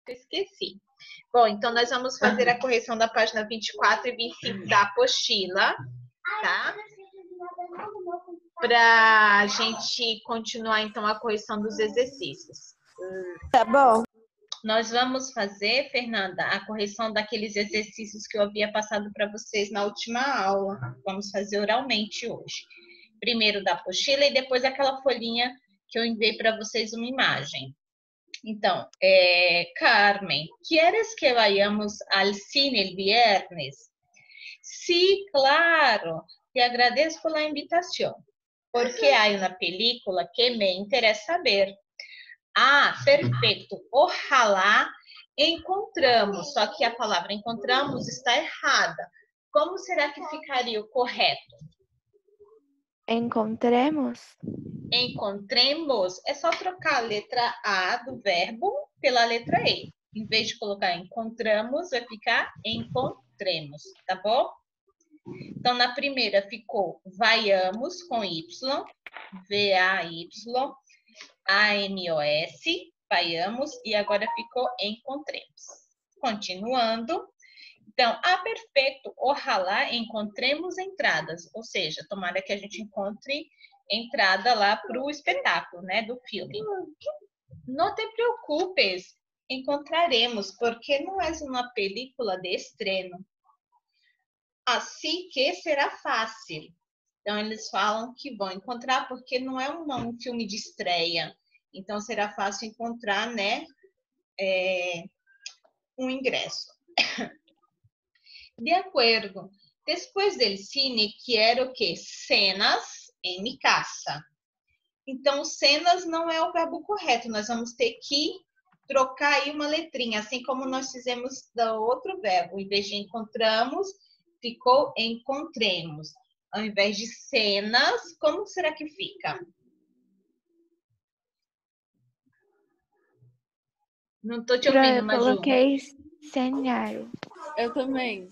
Eu esqueci. Bom, então nós vamos fazer a correção da página 24 e 25 da apostila, tá? Para a gente continuar, então, a correção dos exercícios. Tá bom. Nós vamos fazer, Fernanda, a correção daqueles exercícios que eu havia passado para vocês na última aula. Vamos fazer oralmente hoje. Primeiro da apostila e depois aquela folhinha que eu enviei para vocês uma imagem. Então, Carmen, ¿quieres que vayamos al cine el viernes? Sí, claro. Te agradezco la invitación, porque hay una película que me interesa ver. Ah, perfeito. Ojalá encontramos. Só que a palavra encontramos está errada. Como será que ficaria o correto? Encontremos. Encontremos. É só trocar a letra A do verbo pela letra E. Em vez de colocar encontramos, vai ficar encontremos, tá bom? Então, na primeira ficou vaiamos com Y, V-A-Y, A-M-O-S, vaiamos, e agora ficou encontremos. Continuando. Então, perfeito, ojalá encontremos entradas, ou seja, tomara que a gente encontre entrada lá para o espetáculo, né, do filme. Não te preocupes, encontraremos, porque não é uma película de estreno. Assim que será fácil. Então, eles falam que vão encontrar, porque não é um filme de estreia. Então, será fácil encontrar, né, um ingresso. De acordo. Depois del cine, quero que cenas em mi casa. Então, cenas não é o verbo correto. Nós vamos ter que trocar aí uma letrinha, assim como nós fizemos do outro verbo. Em vez de encontramos, ficou encontremos. Ao invés de cenas, como será que fica? Não estou te ouvindo, Maju. Eu coloquei cenário. Eu também.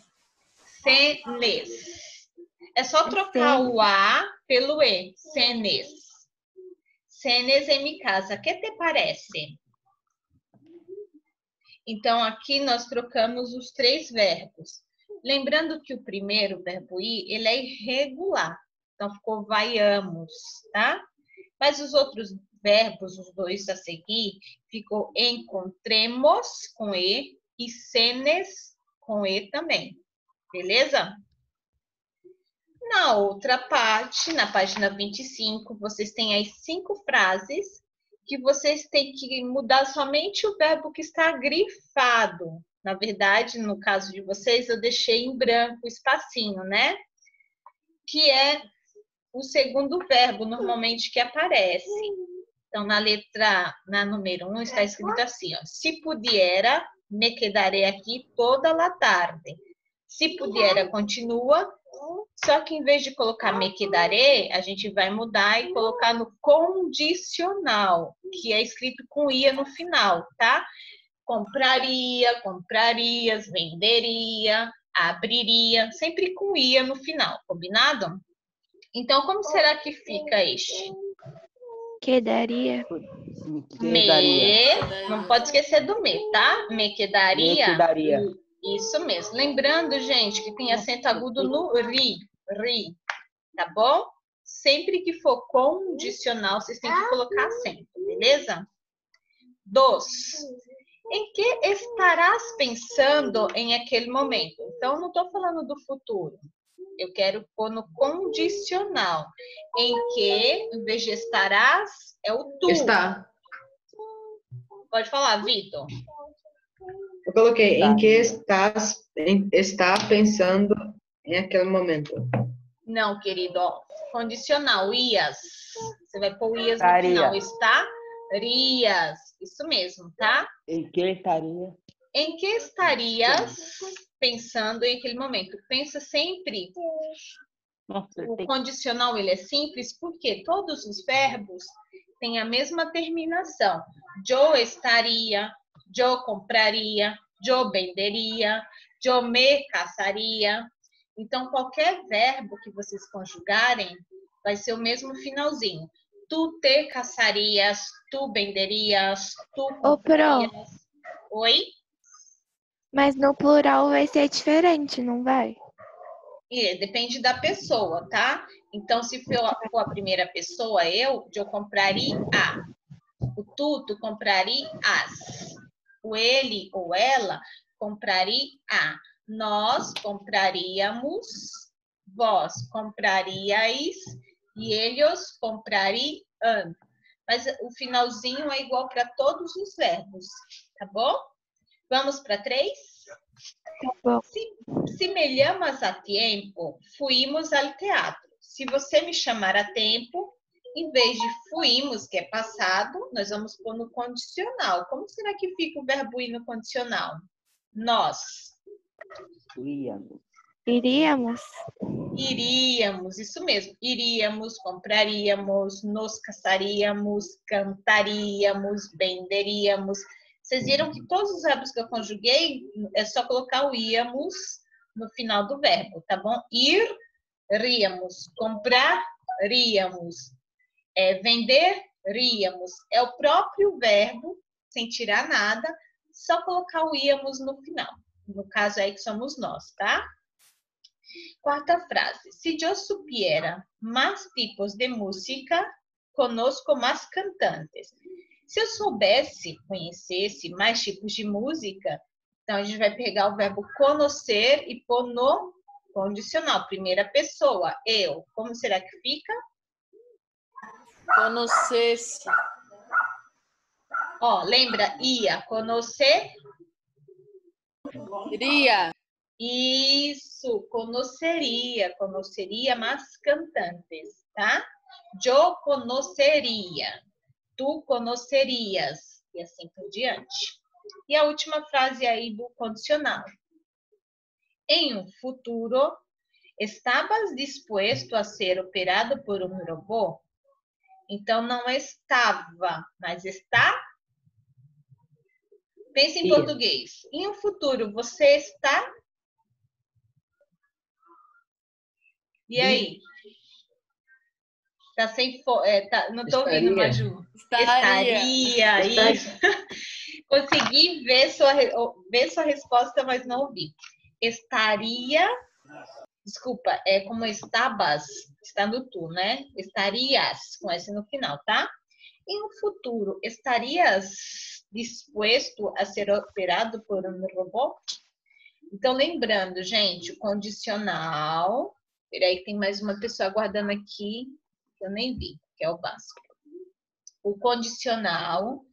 Cenes. É só trocar o A pelo E. Cenes. Cenes em mi casa. Que te parece? Então, aqui nós trocamos os três verbos. Lembrando que o primeiro, o verbo ir, ele é irregular. Então, ficou vaiamos, tá? Mas os outros verbos, os dois a seguir, ficou encontremos com E e cenes com E também. Beleza? Na outra parte, na página 25, vocês têm as 5 frases que vocês têm que mudar somente o verbo que está grifado. Na verdade, no caso de vocês, eu deixei em branco o espacinho, né? Que é o segundo verbo, normalmente, que aparece. Então, na número 1, está escrito assim, ó. Se pudiera, me quedaré aqui toda a tarde. Se pudiera, continua. Só que em vez de colocar me quedaré, a gente vai mudar e colocar no condicional, que é escrito com ia no final, tá? Compraria, comprarias, venderia, abriria, sempre com ia no final, combinado? Então, como será que fica este? Quedaria. Não pode esquecer do me, tá? Me quedaria. Me quedaria. Isso mesmo. Lembrando, gente, que tem acento agudo no ri, tá bom? Sempre que for condicional, vocês têm que colocar acento, beleza? 2. Em que estarás pensando em aquele momento? Então, não estou falando do futuro. Eu quero pôr no condicional. Em que, em vez de estarás, é o tu. Está. Pode falar, Vitor. Eu coloquei em que está pensando em aquele momento. Não, querido, ó, condicional, ias. Você vai pôr ias no Estaria. final. Estarias. Isso mesmo, tá? Em que estaria? Em que estarias pensando em aquele momento? Pensa sempre. Nossa, O condicional, ele é simples porque todos os verbos têm a mesma terminação. Eu estaria, eu compraria, eu venderia, eu me casaria. Então, qualquer verbo que vocês conjugarem vai ser o mesmo finalzinho. Tu te casarias, tu venderias, tu comprarias. Oi? Mas no plural vai ser diferente, não vai? Depende da pessoa, tá? Então, se for a primeira pessoa, eu compraria a. O tu compraria as. O ele ou ela compraria a. Nós compraríamos, vós comprariais e eles comprariam. Mas o finalzinho é igual para todos os verbos, tá bom? Vamos para 3? Tá bom. Se me llamas a tempo, fuimos ao teatro. Se você me chamar a tempo, em vez de fuimos, que é passado, nós vamos pôr no condicional. Como será que fica o verbo ir no condicional? Nós. Íamos. Iríamos. Iríamos, isso mesmo. Iríamos, compraríamos, nos casaríamos, cantaríamos, venderíamos. Vocês viram que todos os verbos que eu conjuguei, é só colocar o íamos no final do verbo, tá bom? Iríamos, compraríamos, venderíamos. É o próprio verbo, sem tirar nada, só colocar o íamos no final. No caso aí que somos nós, tá? Quarta frase. Si yo supiera más tipos de música, conozco más cantantes. Se eu soubesse, conhecesse mais tipos de música, então a gente vai pegar o verbo conhecer e pôr no condicional. Primeira pessoa, eu. Como será que fica? Conhecesse. Ó, lembra? Ia. Conhecer? Iria. Isso, conheceria más cantantes, tá? Eu conheceria, tu conhecerias, e assim por diante. E a última frase aí do condicional. Em um futuro, estavas disposto a ser operado por um robô? Então, não estava, mas está. Pense em português. Em um futuro, você está. E aí? Tá sem não estou ouvindo, Maju. Estaria. Isso. Consegui ver sua resposta, mas não ouvi. Estaria. Desculpa, é como estabas. Está no tu, né? Estarias, com S no final, tá? Em um futuro, estarias disposto a ser operado por um robô? Então, lembrando, gente, o condicional. Peraí, tem mais uma pessoa aguardando aqui, que eu nem vi, que é o básico. O condicional,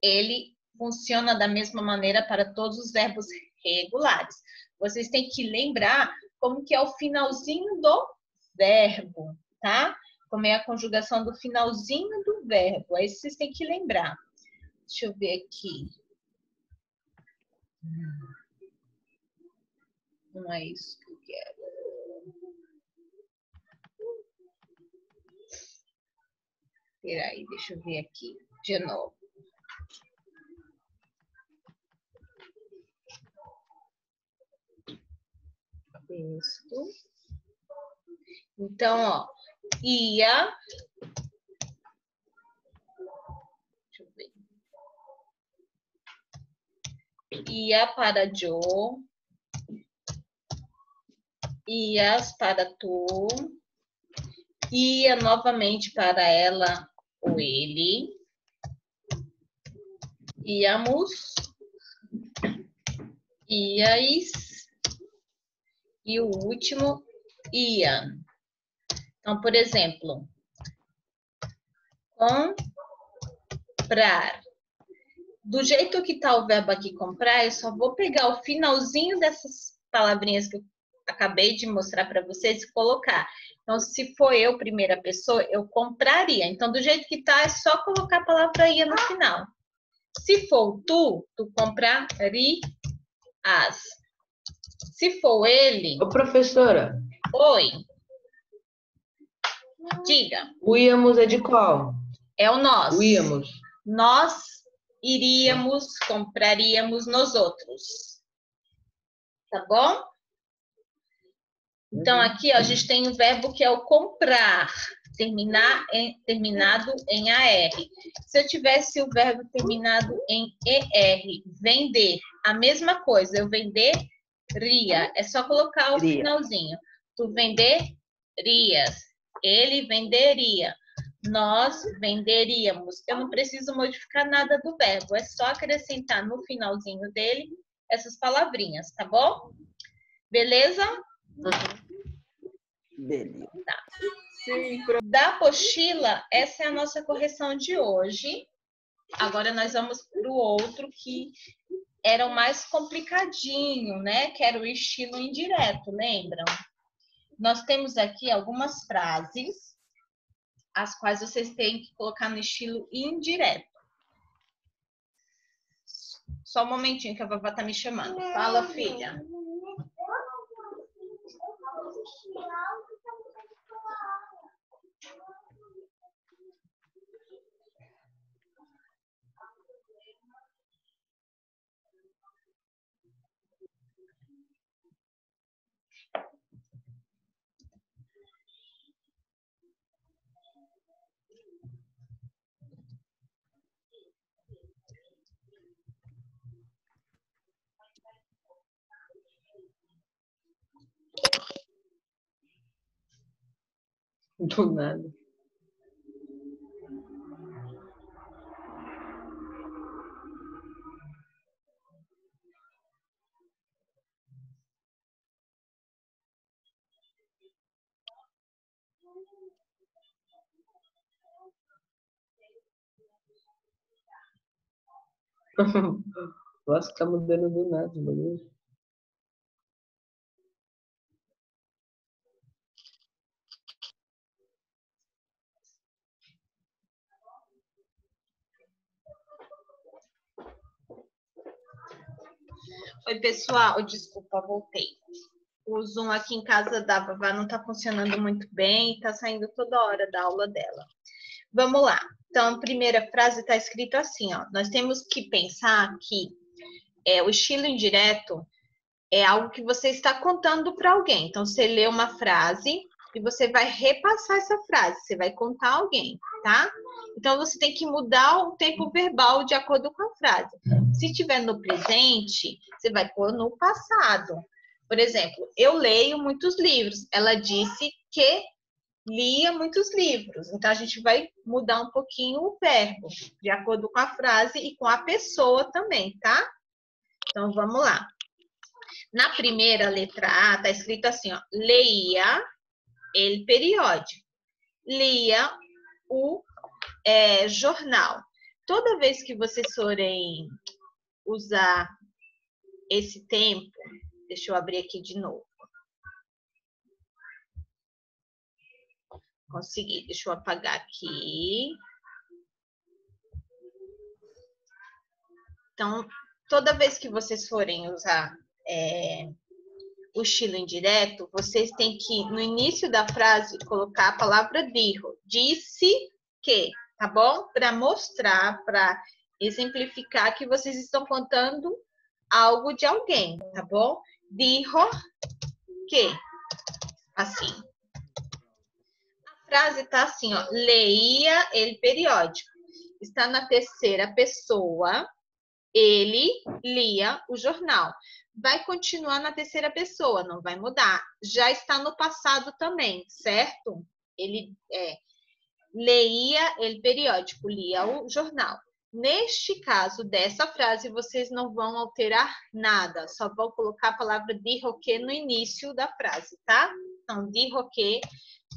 ele funciona da mesma maneira para todos os verbos regulares. Vocês têm que lembrar como que é o finalzinho do verbo, tá? Como é a conjugação do finalzinho do verbo. Aí vocês têm que lembrar. Deixa eu ver aqui. Não é isso que eu quero. Peraí, deixa eu ver aqui de novo. Texto. Então, ó, ia. Deixa eu ver. Ia para yo. Ias para tu. Ia novamente para ela ou ele. Íamos. Iais. E o último, ia. Então, por exemplo, comprar. Do jeito que está o verbo aqui, comprar, eu só vou pegar o finalzinho dessas palavrinhas que eu acabei de mostrar para vocês e colocar. Então, se for eu, primeira pessoa, eu compraria. Então, do jeito que está, é só colocar a palavra ia no final. Se for tu comprarias. Se for ele... Ô, professora. Oi. Diga. O íamos é de qual? É o nós. O íamos. Nós iríamos, compraríamos nós outros. Tá bom? Então, aqui ó, a gente tem um verbo que é o comprar. terminado em AR. Se eu tivesse o verbo terminado em ER, vender, a mesma coisa, eu venderia. É só colocar o finalzinho. Tu venderias, ele venderia, nós venderíamos. Eu não preciso modificar nada do verbo, é só acrescentar no finalzinho dele essas palavrinhas, tá bom? Beleza? Beleza. Tá. Da apostila, essa é a nossa correção de hoje. Agora nós vamos para o outro que era o mais complicadinho, né? Que era o estilo indireto, lembram? Nós temos aqui algumas frases, as quais vocês têm que colocar no estilo indireto. Só um momentinho que a vovó tá me chamando. Fala, filha. Do nada. Nossa, tá mudando do nada, mano. Oi, pessoal. Desculpa, voltei. O Zoom aqui em casa da Vavá não está funcionando muito bem, está saindo toda hora da aula dela. Vamos lá. Então, a primeira frase está escrito assim, ó. Nós temos que pensar que o estilo indireto é algo que você está contando para alguém. Então, você lê uma frase e você vai repassar essa frase. Você vai contar a alguém, tá? Então, você tem que mudar o tempo verbal de acordo com a frase. Se tiver no presente, você vai pôr no passado. Por exemplo, eu leio muitos livros. Ela disse que lia muitos livros. Então, a gente vai mudar um pouquinho o verbo, de acordo com a frase e com a pessoa também, tá? Então, vamos lá. Na primeira letra A, está escrito assim, ó. Leia el periódico. Lia o jornal. Toda vez que vocês forem usar esse tempo, deixa eu abrir aqui de novo. Consegui, deixa eu apagar aqui. Então, toda vez que vocês forem usar o estilo indireto, vocês têm que, no início da frase, colocar a palavra dijo. Disse que, tá bom? Para mostrar, para exemplificar que vocês estão contando algo de alguém, tá bom? Dijo que. Assim. A frase tá assim, ó. Leia el periódico. Está na terceira pessoa. Ele lia o jornal. Vai continuar na terceira pessoa, não vai mudar. Já está no passado também, certo? Ele leia el periódico, lia o jornal. Neste caso dessa frase, vocês não vão alterar nada, só vão colocar a palavra dijo que no início da frase, tá? Então, dijo que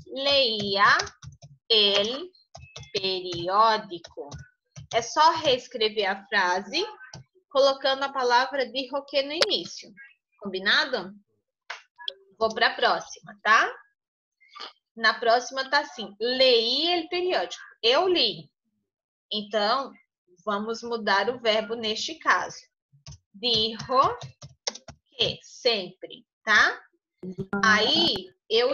leia el periódico. É só reescrever a frase colocando a palavra dijo que no início. Combinado? Vou para a próxima, tá? Na próxima tá assim, leí el periódico. Eu li. Então, vamos mudar o verbo neste caso. Dijo que, sempre, tá? Aí, eu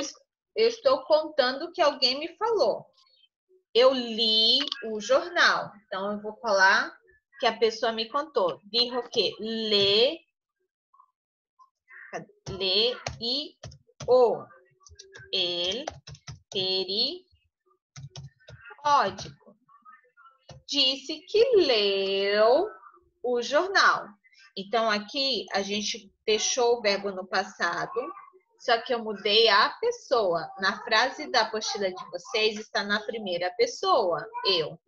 estou contando que alguém me falou. Eu li o jornal. Então, eu vou falar que a pessoa me contou. Dijo que le e o el periódico. periódico. Disse que leu o jornal. Então, aqui a gente deixou o verbo no passado, só que eu mudei a pessoa. Na frase da apostila de vocês está na primeira pessoa, eu.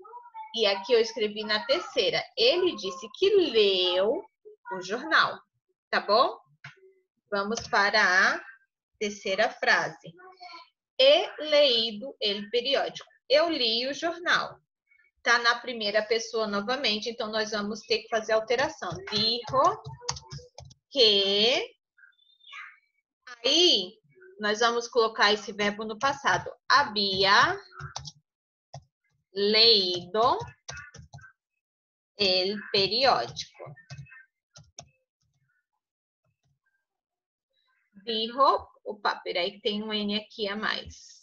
E aqui eu escrevi na terceira. Ele disse que leu o jornal. Tá bom? Vamos para a terceira frase. He leído el periódico. Eu li o jornal. Tá na primeira pessoa novamente, então nós vamos ter que fazer a alteração. Dijo que... Aí, nós vamos colocar esse verbo no passado. Había leído el periódico. Dijo... Opa, peraí que tem um N aqui a mais.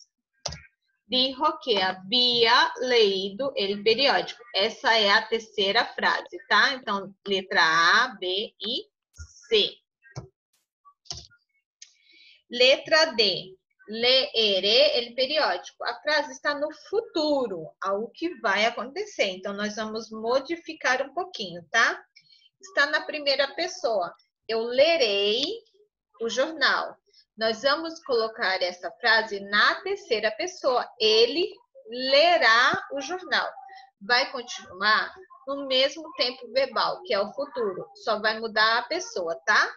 Dijo que había leído el periódico. Essa é a terceira frase, tá? Então, letra A, B e C. Letra D. Leeré el periódico. A frase está no futuro, algo que vai acontecer. Então, nós vamos modificar um pouquinho, tá? Está na primeira pessoa. Eu lerei o jornal. Nós vamos colocar essa frase na terceira pessoa. Ele lerá o jornal. Vai continuar no mesmo tempo verbal, que é o futuro. Só vai mudar a pessoa, tá?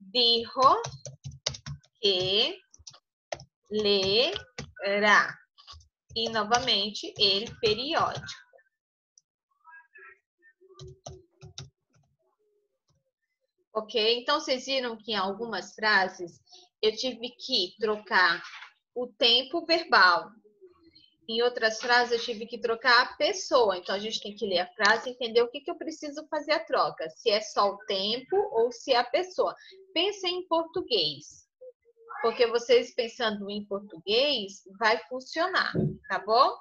Dijo que lerá. E, novamente, el periódico. Ok? Então, vocês viram que em algumas frases eu tive que trocar o tempo verbal. Em outras frases, eu tive que trocar a pessoa. Então, a gente tem que ler a frase e entender o que eu preciso fazer a troca. Se é só o tempo ou se é a pessoa. Pensem em português. Porque vocês pensando em português, vai funcionar, tá bom?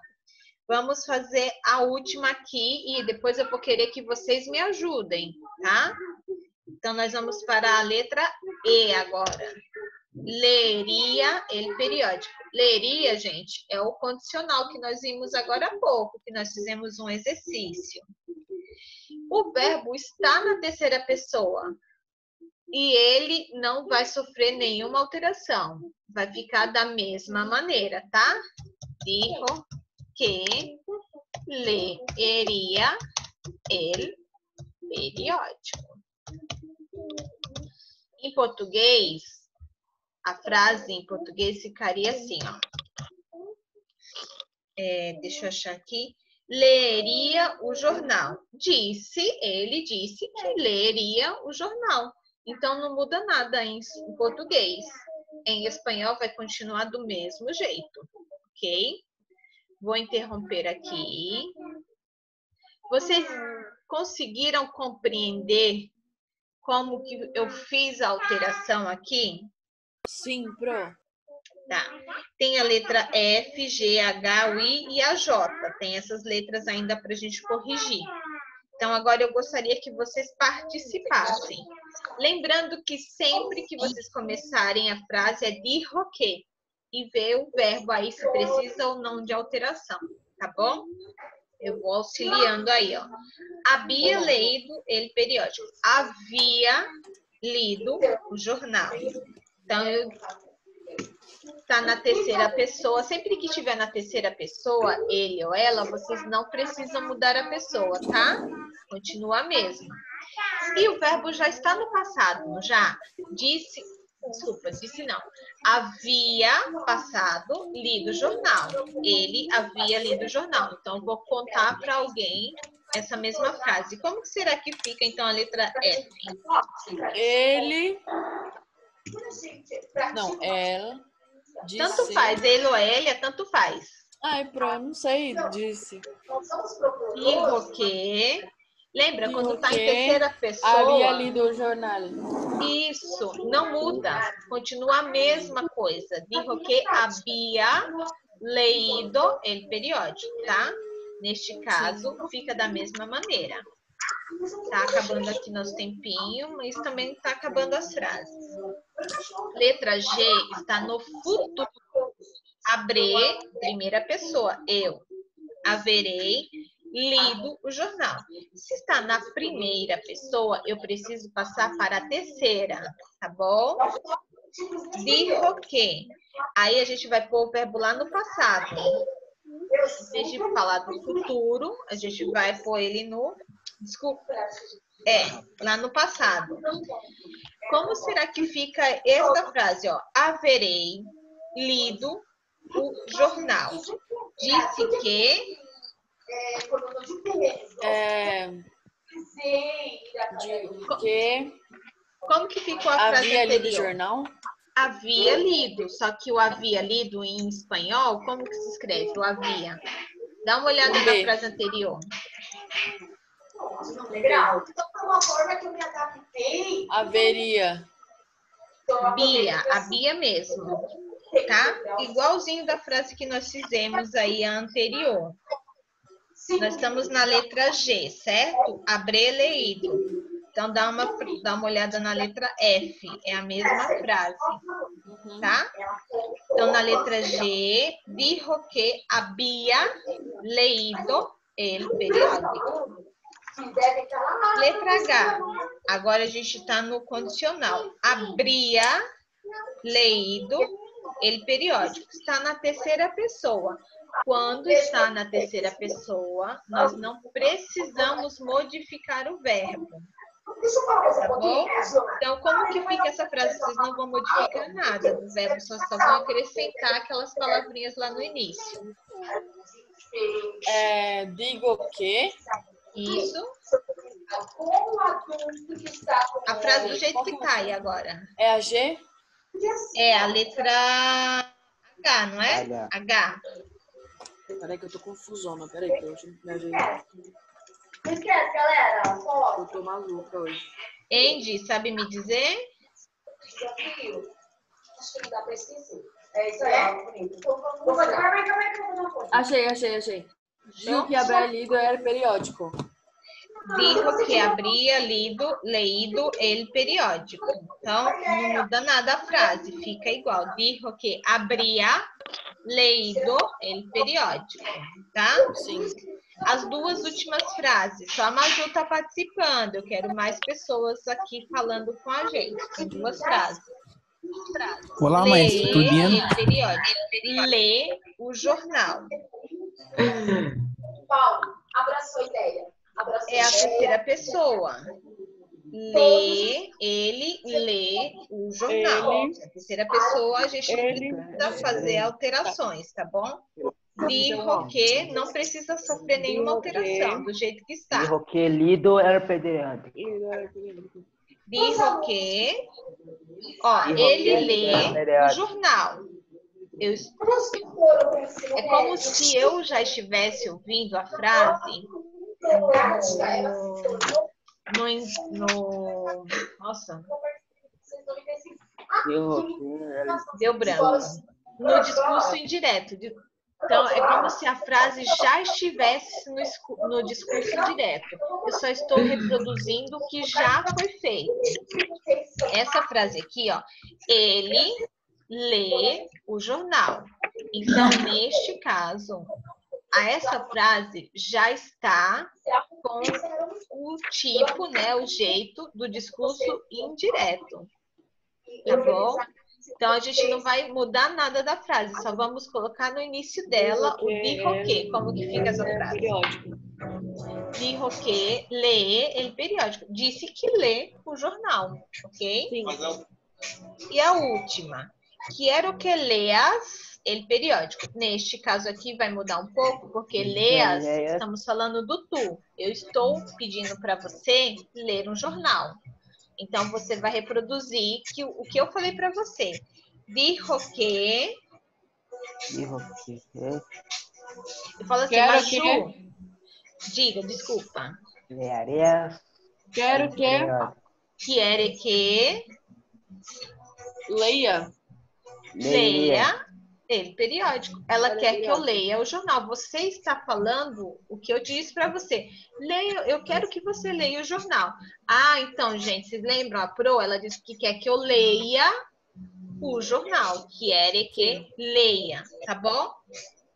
Vamos fazer a última aqui e depois eu vou querer que vocês me ajudem, tá? Então, nós vamos para a letra E agora. Leria el periódico. Leria, gente, é o condicional que nós vimos agora há pouco, que nós fizemos um exercício. O verbo está na terceira pessoa e ele não vai sofrer nenhuma alteração. Vai ficar da mesma maneira, tá? Dijo que leería el periódico. Em português, a frase em português ficaria assim, ó. Deixa eu achar aqui. Leria o jornal. Ele disse que leria o jornal. Então, não muda nada em português. Em espanhol, vai continuar do mesmo jeito, ok? Vou interromper aqui. Vocês conseguiram compreender como que eu fiz a alteração aqui? Sim, Pro. Tá. Tem a letra F, G, H, o I e a J. Tem essas letras ainda para a gente corrigir. Então, agora eu gostaria que vocês participassem. Lembrando que sempre que vocês começarem a frase é dijo que. E ver o verbo aí se precisa ou não de alteração. Tá bom? Eu vou auxiliando aí, ó. Havia leído el periódico. Havia lido o jornal. Então, está na terceira pessoa. Sempre que estiver na terceira pessoa, ele ou ela, vocês não precisam mudar a pessoa, tá? Continua a mesma. E o verbo já está no passado, não já? Disse não. Havia passado lido o jornal. Ele havia lido o jornal. Então, eu vou contar para alguém essa mesma frase. Como que será que fica, então, a letra F? Ele... Não, ela disse... Tanto faz, ele ou ela, tanto faz. Ai, Pro, não sei, disse. Digo que... Lembra, Digo quando está em que terceira pessoa... Havia lido o jornal. Isso, não muda. Continua a mesma coisa. Digo que havia leído el periódico, tá? Neste caso, fica da mesma maneira. Tá acabando aqui nosso tempinho, mas também está acabando as frases. Letra G está no futuro. Abre, primeira pessoa, eu. haverei lido o jornal. Se está na primeira pessoa, eu preciso passar para a terceira, tá bom? Dijo que. Aí a gente vai pôr o verbo lá no passado. Em vez de falar do futuro, a gente vai pôr ele no... Desculpa. Lá no passado. Como será que fica essa frase? Ó? Haverei lido o jornal. Disse que... Como que ficou a frase havia anterior? lido o jornal? Havia lido, só que o havia lido em espanhol, como que se escreve o havia? Dá uma olhada na frase anterior. Haveria. Bia, a Bia mesmo, tá? Igualzinho da frase que nós fizemos aí a anterior. Nós estamos na letra G, certo? Habré leído. Então, dá uma olhada na letra F. É a mesma frase, tá? Então, na letra G, dijo que había leído el periódico. Letra H. Agora a gente está no condicional. Habría leído el periódico. Está na terceira pessoa. Quando está na terceira pessoa, nós não precisamos modificar o verbo. Tá bom? Então, como que fica essa frase? Vocês não vão modificar nada do verbo, só vão acrescentar aquelas palavrinhas lá no início. Digo que. Isso. A frase do jeito que tá aí agora. É a G? É a letra H, não é? H. Peraí que eu tô confusona. Peraí que eu me ajeito. Não esquece, galera. Eu tô maluca hoje. Andy, sabe me dizer? Desafio. Acho que não dá pra esquecer. É isso aí. Vou fazer. Calma aí. Achei. Digo que haver lido era periódico. Dijo que habría leído el periódico. Então, não muda nada a frase, fica igual. Dijo que habría leído el periódico, tá? Sim. As duas últimas frases. Só a Maju está participando. Eu quero mais pessoas aqui falando com a gente. Tem duas frases. Olá, maestra, tudo bem? El periódico. Lê o jornal. Paulo, abraçou a ideia. É a terceira pessoa. Ele lê o jornal. A terceira pessoa, a gente não precisa fazer alterações, tá bom? Dijo que não precisa sofrer nenhuma alteração, do jeito que está. Dijo que lido el periódico. Dijo que, ó, ele lê o jornal. É como se eu já estivesse ouvindo a frase nossa, deu branco. No discurso indireto. Então, é como se a frase já estivesse no discurso direto. Eu só estou reproduzindo o que já foi feito. Essa frase aqui, ó. Ele lê o jornal. Então, neste caso, essa frase já está com o tipo, né, o jeito do discurso indireto. Tá bom? Então, a gente não vai mudar nada da frase, só vamos colocar no início dela o dijo que. Como que fica essa frase? Dijo que lê el periódico. Disse que lê o jornal, ok? Sim. E a última. Quero que leas el periódico. Neste caso aqui vai mudar um pouco, porque leas, estamos falando do tu. Eu estou pedindo para você ler um jornal. Então, você vai reproduzir o que eu falei para você. Dijo que... Eu falo assim, Maju. Diga, desculpa. Quero que... Quiere que... Leia ele periódico. Ela quer que eu leia o jornal. Você está falando o que eu disse para você. Eu quero que você leia o jornal. Ah, então, gente, vocês lembram a Pro? Ela disse que quer que eu leia o jornal. Quiere que leia, tá bom?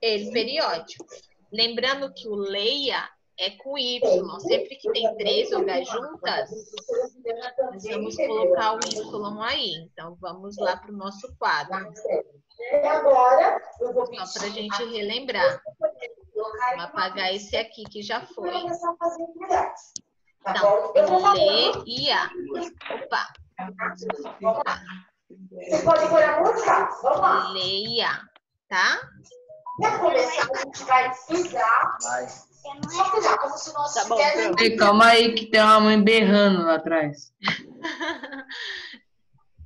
El periódico. Lembrando que o leia é com Y. Sempre que tem 3 vogais juntas, nós vamos colocar o Y aí. Então, vamos lá para o nosso quadro. Só para a gente relembrar. Vamos apagar esse aqui que já foi. Então, leia. Opa. Você pode pôr a música? Vamos lá. Leia, tá? Quer começar? A gente vai pisar. Só pisar, como se nós tivéssemos... Ei, calma aí que tem uma mãe berrando lá atrás.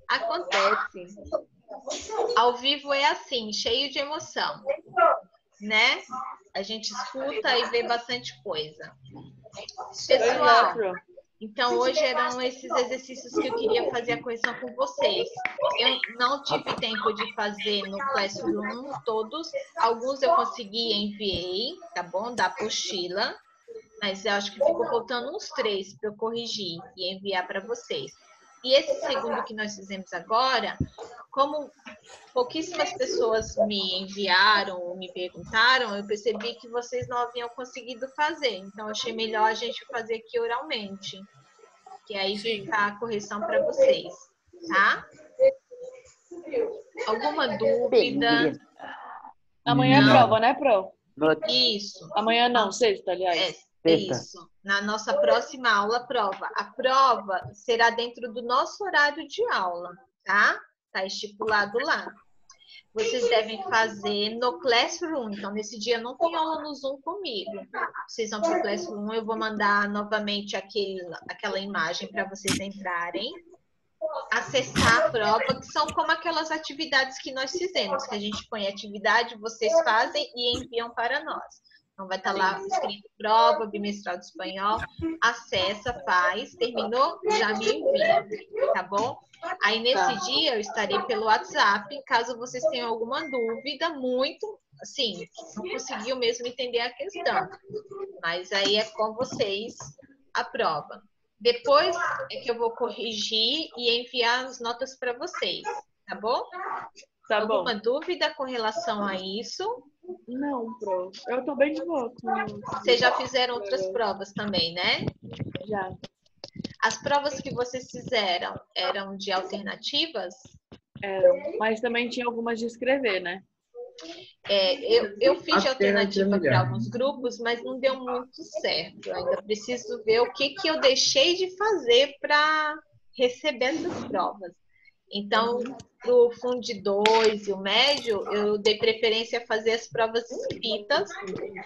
Acontece. Ao vivo é assim, cheio de emoção, né? A gente escuta e vê bastante coisa. Pessoal, então hoje eram esses exercícios que eu queria fazer a correção com vocês. Eu não tive tempo de fazer no Classroom todos. Alguns eu consegui e enviei, tá bom? Da apostila. Mas eu acho que ficou faltando uns 3 para eu corrigir e enviar para vocês. E esse segundo que nós fizemos agora, como pouquíssimas pessoas me enviaram ou me perguntaram, eu percebi que vocês não haviam conseguido fazer. Então, achei melhor a gente fazer aqui oralmente. Que aí fica a correção para vocês, tá? Alguma dúvida? Amanhã é prova, né, Pro? Isso. Amanhã não, sexta, aliás. Isso. Na nossa próxima aula, prova. A prova será dentro do nosso horário de aula, tá? Tá estipulado lá. Vocês devem fazer no Classroom. Então, nesse dia não tem aula no Zoom comigo. Vocês vão para o Classroom, eu vou mandar novamente aquela imagem para vocês entrarem, acessar a prova, que são como aquelas atividades que nós fizemos, que a gente põe atividade, vocês fazem e enviam para nós. Então, vai estar lá escrito prova, bimestral de espanhol, acessa, faz, terminou, já me envia, tá bom? Aí, nesse dia, eu estarei pelo WhatsApp, caso vocês tenham alguma dúvida, muito, assim, não conseguiu mesmo entender a questão. Mas aí é com vocês a prova. Depois é que eu vou corrigir e enviar as notas para vocês, tá bom? Tá Alguma bom. dúvida com relação a isso? Não, Pro. Eu tô bem de boa. Vocês já fizeram outras provas também, né? Já. As provas que vocês fizeram eram de alternativas? Eram. Mas também tinha algumas de escrever, né? Eu fiz de alternativa para melhor. alguns grupos, mas não deu muito certo. Eu ainda preciso ver o que eu deixei de fazer para receber essas provas. Então, para o Fund 2 e o médio, eu dei preferência a fazer as provas escritas,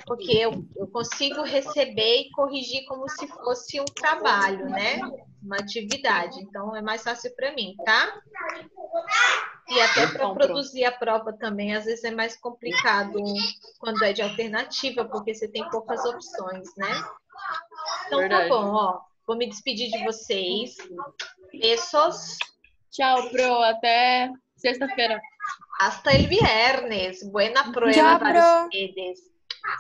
porque eu consigo receber e corrigir como se fosse um trabalho, né? Uma atividade. Então, é mais fácil para mim, tá? E até para produzir a prova também, às vezes é mais complicado quando é de alternativa, porque você tem poucas opções, né? Então, Verdade. tá bom, ó. Vou me despedir de vocês. Besos. Tchau, Pro. Até sexta-feira. Hasta el viernes. Buena prueba Chao, para Pro. ustedes.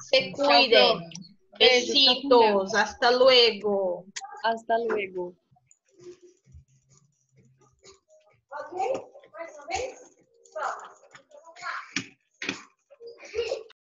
Se Tchau, cuiden. Pro. Beijo, fica com Besitos. Hasta luego. Hasta luego. Ok? Mais uma vez? Vamos.